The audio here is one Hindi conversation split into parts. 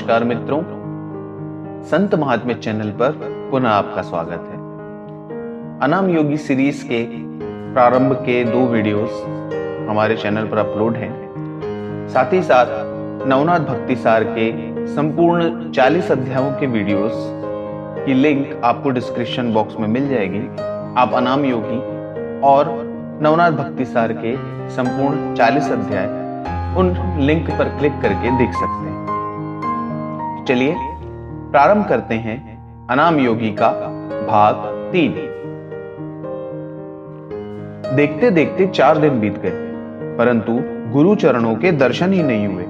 नमस्कार मित्रों, संत महात्म्य चैनल पर पुनः आपका स्वागत है। अनाम योगी सीरीज के प्रारंभ के 2 वीडियोस हमारे चैनल पर अपलोड हैं। साथ ही साथ नवनाथ भक्ति सार के संपूर्ण 40 अध्यायों के वीडियोस की लिंक आपको डिस्क्रिप्शन बॉक्स में मिल जाएगी। आप अनाम योगी और नवनाथ भक्ति सार के संपूर्ण 40 अध्याय उन लिंक पर क्लिक करके देख सकते हैं। चलिए प्रारंभ करते हैं अनाम योगी का भाग 3। देखते देखते 4 दिन बीत गए, परंतु गुरु चरणों के दर्शन ही नहीं हुए।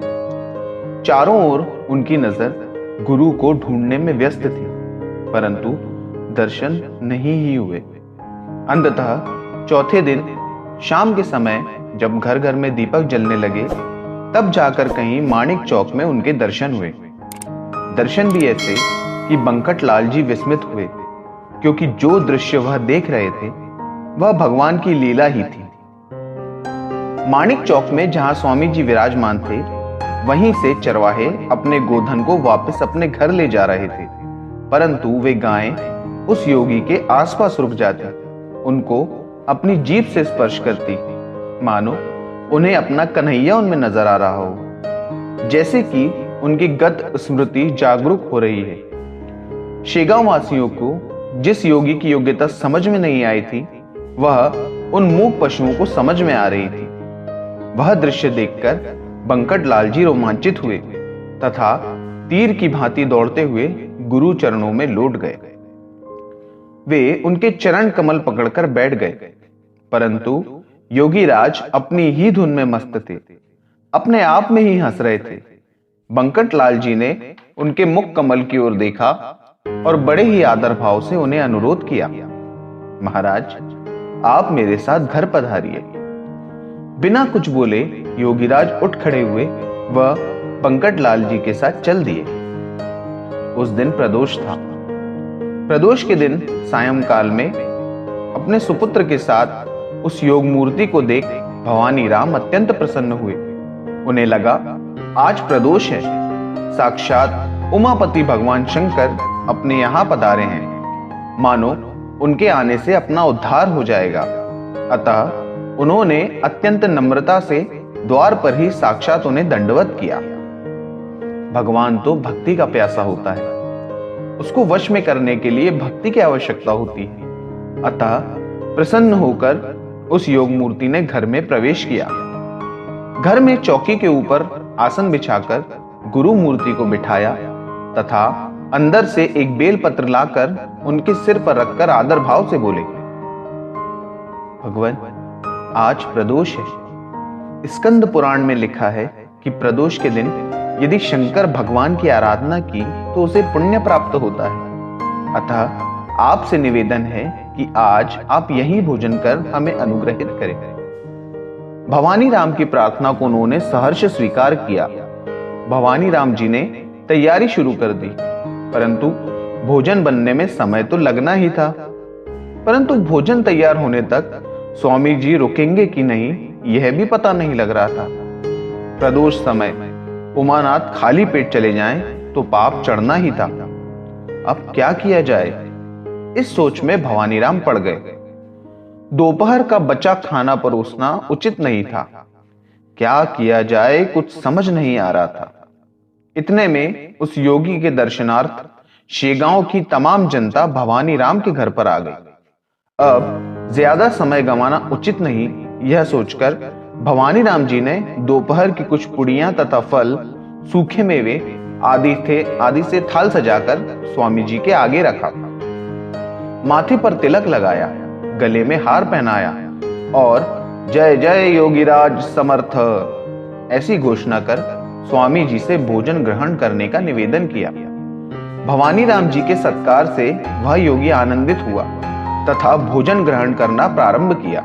चारों ओर उनकी नजर गुरु को ढूंढने में व्यस्त थी, परंतु दर्शन नहीं ही हुए। अंततः चौथे दिन शाम के समय जब घर घर में दीपक जलने लगे, तब जाकर कहीं माणिक चौक में उनके दर्शन हुए। दर्शन भी ऐसे कि बंकट लाल जी विस्मित हुए, क्योंकि जो दृश्य वह देख रहे थे वह भगवान की लीला ही थी। माणिक चौक में जहां स्वामी जी विराजमान थे, वहीं से चरवाहे अपने गोधन को वापस अपने घर ले जा रहे थे, परंतु वे गायें उस योगी के आसपास रुक जाती, उनको अपनी जीभ से स्पर्श करती, मानो उन्हें अपना कन्हैया उनमें नजर आ रहा हो, जैसे कि उनकी गत स्मृति जागरूक हो रही है। शेगांव वासियों को जिस योगी की योग्यता समझ में नहीं आई थी, वह उन मूक पशुओं को समझ में आ रही थी। वह दृश्य देखकर बंकट लाल जी रोमांचित हुए तथा तीर की भांति दौड़ते हुए गुरु चरणों में लौट गए। वे उनके चरण कमल पकड़कर बैठ गए, परंतु योगीराज अपनी ही धुन में मस्त थे, अपने आप में ही हंस रहे थे। बंकट लाल जी ने उनके मुख कमल की ओर देखा और बड़े ही आदर भाव से उन्हें अनुरोध किया, महाराज आप मेरे साथ घर पधारिए। बिना कुछ बोले योगीराज उठ खड़े हुए व बंकट लाल जी के साथ चल दिए। उस दिन प्रदोष था। प्रदोष के दिन सायंकाल में अपने सुपुत्र के साथ उस योग मूर्ति को देख भवानी राम अत्यंत प्रसन्न हुए। उन्हें लगा आज प्रदोष है, साक्षात उमापति भगवान शंकर अपने यहां पधारे हैं, मानो उनके आने से अपना उद्धार हो जाएगा। अतः उन्होंने अत्यंत नम्रता से द्वार पर ही साक्षात उन्हें दंडवत किया। भगवान तो भक्ति का प्यासा होता है, उसको वश में करने के लिए भक्ति की आवश्यकता होती है। अतः प्रसन्न होकर उस योग मूर्ति ने घर में प्रवेश किया। घर में चौकी के ऊपर आसन बिछाकर गुरु मूर्ति को बिठाया तथा अंदर से एक बेलपत्र लाकर उनके सिर पर रखकर आदर भाव से बोले, भगवान आज प्रदोष है। स्कंद पुराण में लिखा है कि प्रदोष के दिन यदि शंकर भगवान की आराधना की तो उसे पुण्य प्राप्त होता है। अतः आपसे निवेदन है कि आज आप यहीं भोजन कर हमें अनुग्रहित करें। भवानी राम की प्रार्थना को उन्होंने सहर्ष स्वीकार किया। भवानी राम जी ने तैयारी शुरू कर दी, परंतु भोजन बनने में समय तो लगना ही था। परंतु भोजन तैयार होने तक स्वामी जी रुकेंगे कि नहीं, यह भी पता नहीं लग रहा था। प्रदोष समय उमानाथ खाली पेट चले जाएं तो पाप चढ़ना ही था। अब क्या किया जाए, इस सोच में भवानी राम पड़ गए। दोपहर का बचा खाना परोसना उचित नहीं था। क्या किया जाए कुछ समझ नहीं आ रहा था। इतने में उस योगी के दर्शनार्थ शेगांव की तमाम जनता भवानी राम के घर पर आ गई। अब ज्यादा समय गंवाना उचित नहीं, यह सोचकर भवानी राम जी ने दोपहर की कुछ पुड़ियां तथा फल, सूखे मेवे आदि से थाल सजाकर स्वामी जी के आगे रखा। माथे पर तिलक लगाया, गले में हार पहनाया और जय जय योगीराज समर्थ ऐसी घोषणा कर स्वामी जी से भोजन ग्रहण करने का निवेदन किया। भवानी राम जी के सत्कार से वह योगी आनंदित हुआ तथा भोजन ग्रहण करना प्रारंभ किया।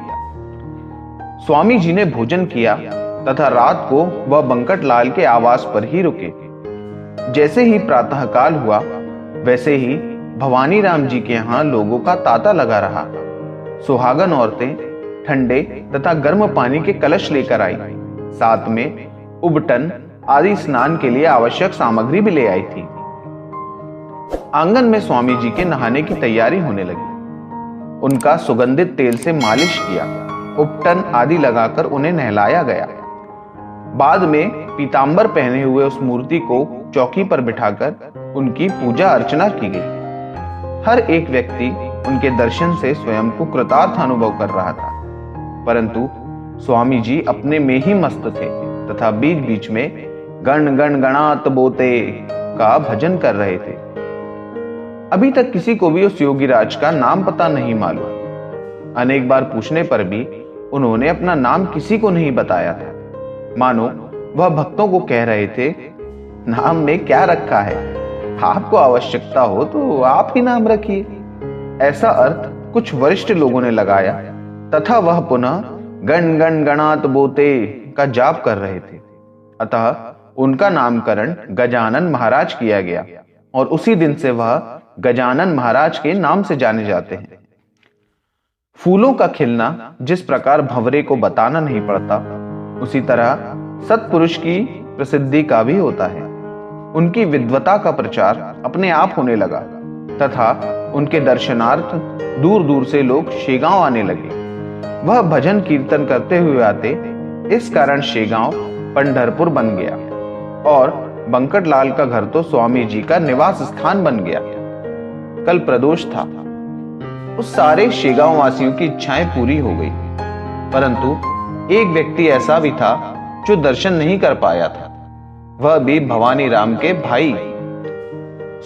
स्वामी जी ने भोजन किया तथा रात को वह बंकट लाल के आवास पर ही रुके। जैसे ही प्रातःकाल हुआ, वैसे ही भवानी राम जी के यहां लोगों का तांता लगा रहा। सुहागन औरतें ठंडे तथा गर्म पानी के कलश लेकर आई, साथ में उबटन आदि स्नान के लिए आवश्यक सामग्री भी ले आई थी। आंगन में स्वामी जी के नहाने की तैयारी होने लगी। उनका सुगंधित तेल से मालिश किया, उपटन आदि लगाकर उन्हें नहलाया गया। बाद में पीतांबर पहने हुए उस मूर्ति को चौकी पर बिठाकर उनकी पूजा अर्चना की गई। हर एक व्यक्ति उनके दर्शन से स्वयं को कृतार्थ अनुभव कर रहा था, परंतु स्वामी जी अपने में ही मस्त थे तथा बीच बीच में गण गण गणात बोते का भजन कर रहे थे। अभी तक किसी को भी उस योगीराज का नाम पता नहीं मालूम। अनेक बार पूछने पर भी उन्होंने अपना नाम किसी को नहीं बताया था, मानो वह भक्तों को कह रहे थे, नाम में क्या रखा है, आपको आवश्यकता हो तो आप ही नाम रखिए। ऐसा अर्थ कुछ वरिष्ठ लोगों ने लगाया तथा वह पुनः गण गण गणात बोते का जाप कर रहे थे। अतः उनका नामकरण गजानन महाराज किया गया और उसी दिन से वह गजानन महाराज के नाम से जाने जाते हैं। फूलों का खिलना जिस प्रकार भंवरे को बताना नहीं पड़ता, उसी तरह सत्पुरुष की प्रसिद्धि का भी होता है। उनकी विद्वता का प्रचार अपने आप होने लगा तथा उनके दर्शनार्थ दूर दूर से लोग शेगांव आने लगे। वह भजन कीर्तन करते हुए आते, इस कारण शेगांव पंढरपुर बन गया और बंकटलाल का घर तो स्वामी जी का निवास स्थान बन गया। कल प्रदोष था। उस सारे शेगांव वासियों की इच्छाएं पूरी हो गई, परंतु एक व्यक्ति ऐसा भी था जो दर्शन नहीं कर पाया था। वह भी भवानी राम के भाई।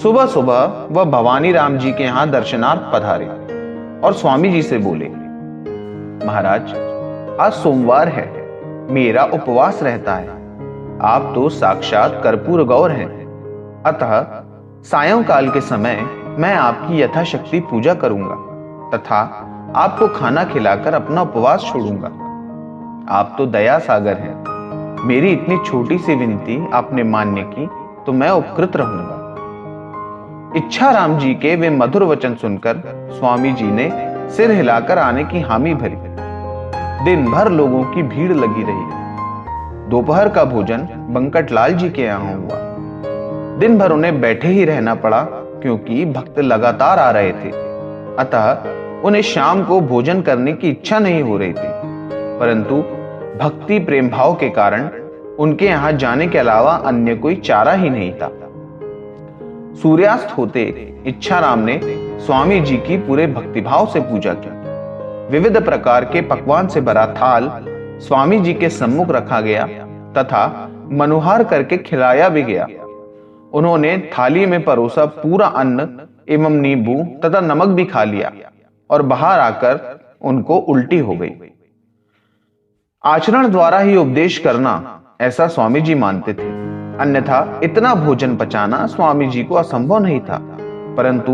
सुबह सुबह वह भवानी राम जी के यहां दर्शनार्थ पधारे और स्वामी जी से बोले, महाराज आज सोमवार है, मेरा उपवास रहता है। आप तो साक्षात कर्पूर गौर हैं, अतः सायंकाल के समय मैं आपकी यथाशक्ति पूजा करूंगा तथा आपको खाना खिलाकर अपना उपवास छोड़ूंगा। आप तो दया सागर हैं। मेरी इतनी छोटी सी विनती आपने मान्य की तो मैं उपकृत रहूंगा। इच्छा राम जी के वे मधुर वचन सुनकर स्वामी जी ने सिर हिलाकर आने की हामी भरी। दिन भर लोगों की भीड़ लगी रही। दोपहर का भोजन बंकटलाल जी के यहां हुआ। दिन भर उन्हें बैठे ही रहना पड़ा क्योंकि भक्त लगातार आ रहे थे, अतः उन्हें शाम को भोजन करने की इच्छा नहीं हो रही थी, परंतु भक्ति प्रेम भाव के कारण उनके यहां जाने के अलावा अन्य कोई चारा ही नहीं था। सूर्यास्त होते इच्छाराम ने स्वामी जी की पूरे भक्तिभाव से पूजा की। विविध प्रकार के पकवान से भरा थाल स्वामी जी के सम्मुख रखा गया तथा मनुहार करके खिलाया भी गया। उन्होंने थाली में परोसा पूरा अन्न एवं नींबू तथा नमक भी खा लिया और बाहर आकर उनको उल्टी हो गई। आचरण द्वारा ही उपदेश करना, ऐसा स्वामी जी मानते थे, अन्यथा इतना भोजन पचाना स्वामी जी को असंभव नहीं था, परंतु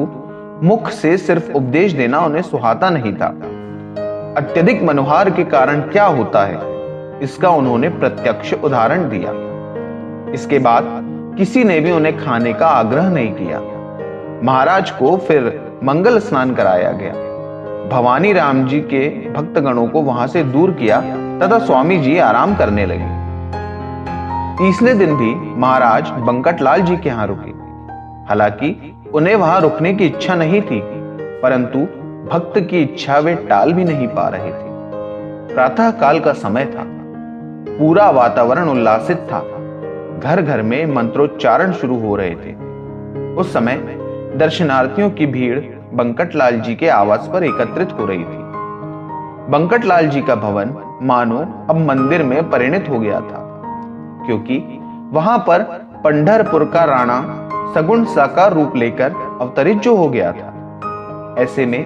मुख से सिर्फ उपदेश देना उन्हें सुहाता नहीं था। अत्यधिक मनुहार के कारण क्या होता है, इसका उन्होंने प्रत्यक्ष उदाहरण दिया। इसके बाद किसी ने भी उन्हें खाने का आग्रह नहीं किया। महाराज को फिर मंगल स्नान कराया गया। भवानी राम जी के भक्तगणों को वहां से दूर किया तथा स्वामी जी आराम करने लगे। तीसरे दिन भी महाराज बंकटलाल जी के यहां रुके। हालांकि उन्हें वहां रुकने की इच्छा नहीं थी, परंतु भक्त की इच्छा वे टाल भी नहीं पा रहे थे। प्रातः काल का समय था। पूरा वातावरण उल्लासित था। घर घर में मंत्रोच्चारण शुरू हो रहे थे। उस समय दर्शनार्थियों की भीड़ बंकटलाल जी के आवास पर एकत्रित हो रही थी। बंकटलाल जी का भवन मानो अब मंदिर में परिणत हो गया था, क्योंकि वहां पर पंढरपुर का राणा सगुण साकार रूप लेकर अवतरित जो हो गया था। ऐसे में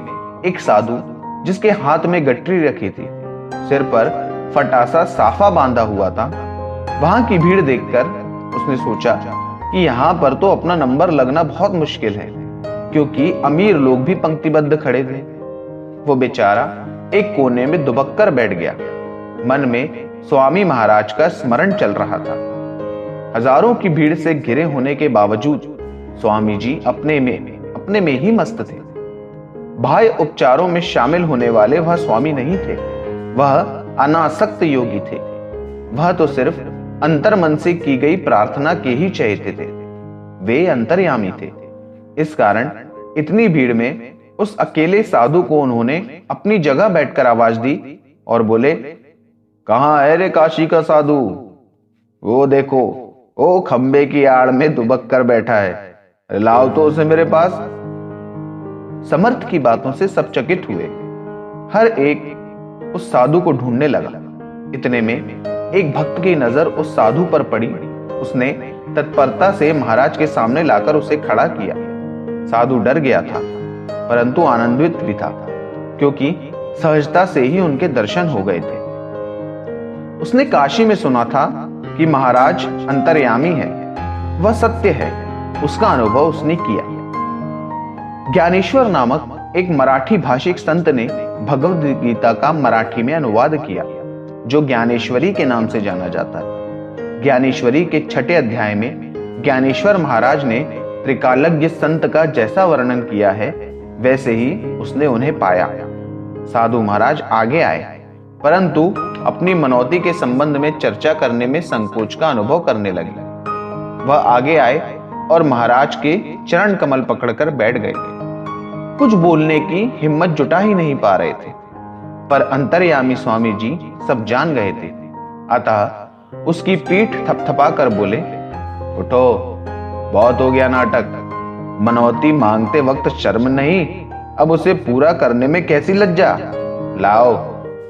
एक साधु जिसके हाथ में गठरी रखी थी, सिर पर फटासा साफा बांधा हुआ था, वहां की भीड़ देखकर उसने सोचा कि यहां पर तो अपना नंबर लगना बहुत मुश्किल है, क्योंकि अमीर लोग भी पंक्तिबद्ध खड़े थे। वो बेचारा एक कोने में दुबक्कर बैठ गया। मन में स्वामी महाराज का स्मरण चल रहा था। हजारों की भीड़ से घिरे होने के बावजूद स्वामी जी अपने में ही मस्त थे। बाह्य उपचारों में शामिल होने वाले वह स्वामी नहीं थे, वह अनासक्त योगी थे। वह तो सिर्फ अंतर मन से की गई प्रार्थना के ही चहेते थे। वे अंतर्यामी थे। इस कारण इतनी भीड़ में उस अकेले साधु को उन्होंने अपनी जगह बैठकर आवाज दी और बोले, कहां है रे काशी का साधु? वो देखो, वो खंबे की आड़ में दुबक कर बैठा है, लाओ तो उसे मेरे पास। समर्थ की बातों से सब चकित हुए। हर एक उस साधु को ढूंढने लगा। इतने में एक भक्त की नजर उस साधु पर पड़ी। उसने तत्परता से महाराज के सामने लाकर उसे खड़ा किया। साधु डर गया था, परंतु आनंदित भी था, क्योंकि सहजता से ही उनके दर्शन हो गए थे। उसने काशी में सुना था कि महाराज अंतर्यामी है, वह सत्य है। उसका अनुभव उसने किया। ज्ञानेश्वर नामक एक मराठी भाषिक संत ने भगवद गीता का मराठी में अनुवाद किया, जो ज्ञानेश्वरी के नाम से जाना जाता है। ज्ञानेश्वरी के 6ठे अध्याय में ज्ञानेश्वर महाराज ने त्रिकालज्ञ संत का जैसा वर्णन किया है, वैसे ही उसने उन्हें पाया। साधु महाराज आगे आए, परंतु अपनी मनौती के संबंध में चर्चा करने में संकोच का अनुभव करने लगे। वह आगे आए और महाराज के चरण कमल पकड़कर बैठ गए। कुछ बोलने की हिम्मत जुटा ही नहीं पा रहे थे, पर अंतर्यामी स्वामी जी सब जान गए थे। अतः उसकी पीठ थपथपा कर बोले, उठो, बहुत हो गया नाटक। मनौती मांगते वक्त शर्म नहीं, अब उसे पूरा करने में कैसी लज्जा। लाओ,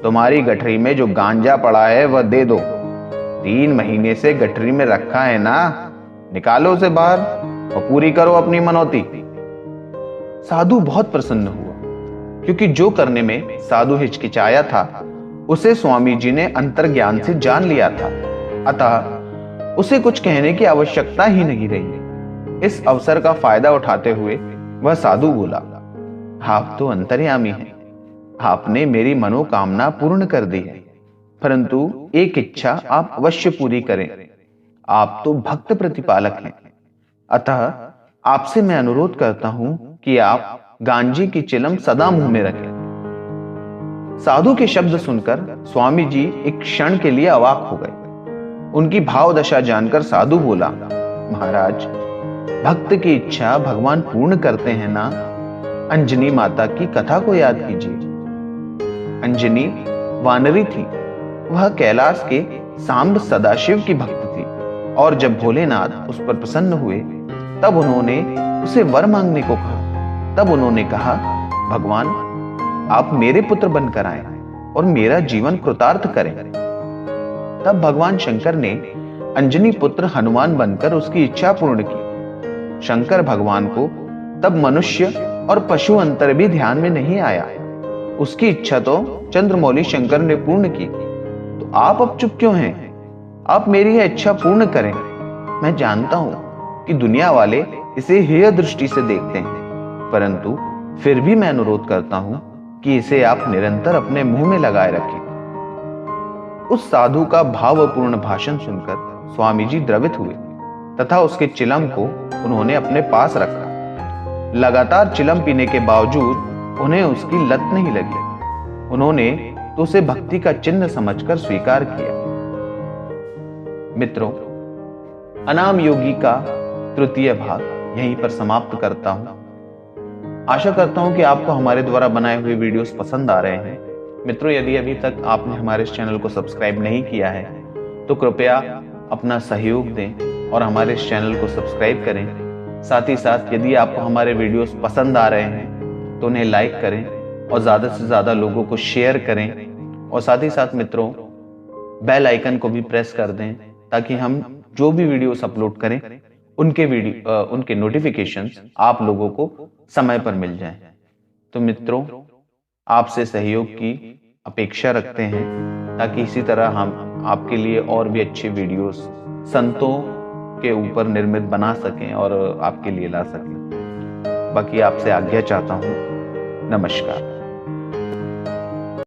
तुम्हारी गठरी में जो गांजा पड़ा है वह दे दो। 3 महीने से गठरी में रखा है ना, निकालो उसे बाहर और पूरी करो अपनी मनौती। साधु बहुत प्रसन्न हुआ, क्योंकि जो करने में साधु हिचकिचाया था उसे स्वामी जी ने अंतर्ज्ञान से जान लिया था। अतः उसे कुछ कहने की आवश्यकता ही नहीं रही। इस अवसर का फायदा उठाते हुए वह साधु बोला, आप तो अंतर्यामी हैं, आपने मेरी मनोकामना पूर्ण कर दी है, परंतु एक इच्छा आप अवश्य पूरी करें। आप तो भक्त प्रतिपालक हैं, अतः आपसे मैं अनुरोध करता हूं कि आप गांजे की चिलम सदा मुंह में रखें। साधु के शब्द सुनकर स्वामी जी एक क्षण के लिए अवाक हो गए। उनकी भाव दशा जानकर साधु बोला, महाराज, भक्त की इच्छा भगवान पूर्ण करते हैं ना। अंजनी माता की कथा को याद कीजिए। अंजनी वानरी थी। वह कैलाश के सांब सदाशिव की भक्त थी, और जब भोलेनाथ उस पर प्रसन्न हुए तब उन्होंने उसे वर मांगने को कहा। तब उन्होंने कहा, भगवान, आप मेरे पुत्र बनकर आए और मेरा जीवन कृतार्थ करें। तब भगवान शंकर ने अंजनी पुत्र हनुमान बनकर उसकी इच्छा पूर्ण की। शंकर भगवान को तब मनुष्य और पशु अंतर भी ध्यान में नहीं आया। उसकी इच्छा तो चंद्रमौली शंकर ने पूर्ण की। तो आप अब चुप क्यों हैं? आप मेरी यह इच्छा पूर्ण करें। मैं जानता हूं कि दुनिया वाले इसे हेय दृष्टि से देखते हैं, परंतु फिर भी मैं अनुरोध करता हूं कि इसे आप निरंतर अपने मुंह में लगाए रखें। उस साधु का भावपूर्ण भाषण सुनकर स्वामी जी द्रवित हुए तथा उसके चिलम को उन्होंने अपने पास रखा। लगातार चिलम पीने के बावजूद उन्हें उसकी लत नहीं लगी। उन्होंने तो उसे भक्ति का चिन्ह समझकर स्वीकार किया। मित्रों, अनाम योगी का 3य भाग यहीं पर समाप्त करता हूं। आशा करता हूं कि आपको हमारे द्वारा बनाए हुए वीडियोस पसंद आ रहे हैं। मित्रों, यदि अभी तक आपने हमारे इस चैनल को सब्सक्राइब नहीं किया है तो कृपया अपना सहयोग दें और हमारे इस चैनल को सब्सक्राइब करें। साथ ही साथ यदि आपको हमारे वीडियोस पसंद आ रहे हैं तो उन्हें लाइक करें और ज़्यादा से ज़्यादा लोगों को शेयर करें। और साथ ही साथ मित्रों, बेल आइकन को भी प्रेस कर दें ताकि हम जो भी वीडियोस अपलोड करें उनके नोटिफिकेशंस आप लोगों को समय पर मिल जाएं। तो मित्रों, आपसे सहयोग की अपेक्षा रखते हैं ताकि इसी तरह हम आपके लिए और भी अच्छे वीडियोस संतों के ऊपर निर्मित बना सकें और आपके लिए ला सकें। बाकी आपसे आज्ञा चाहता हूं। नमस्कार।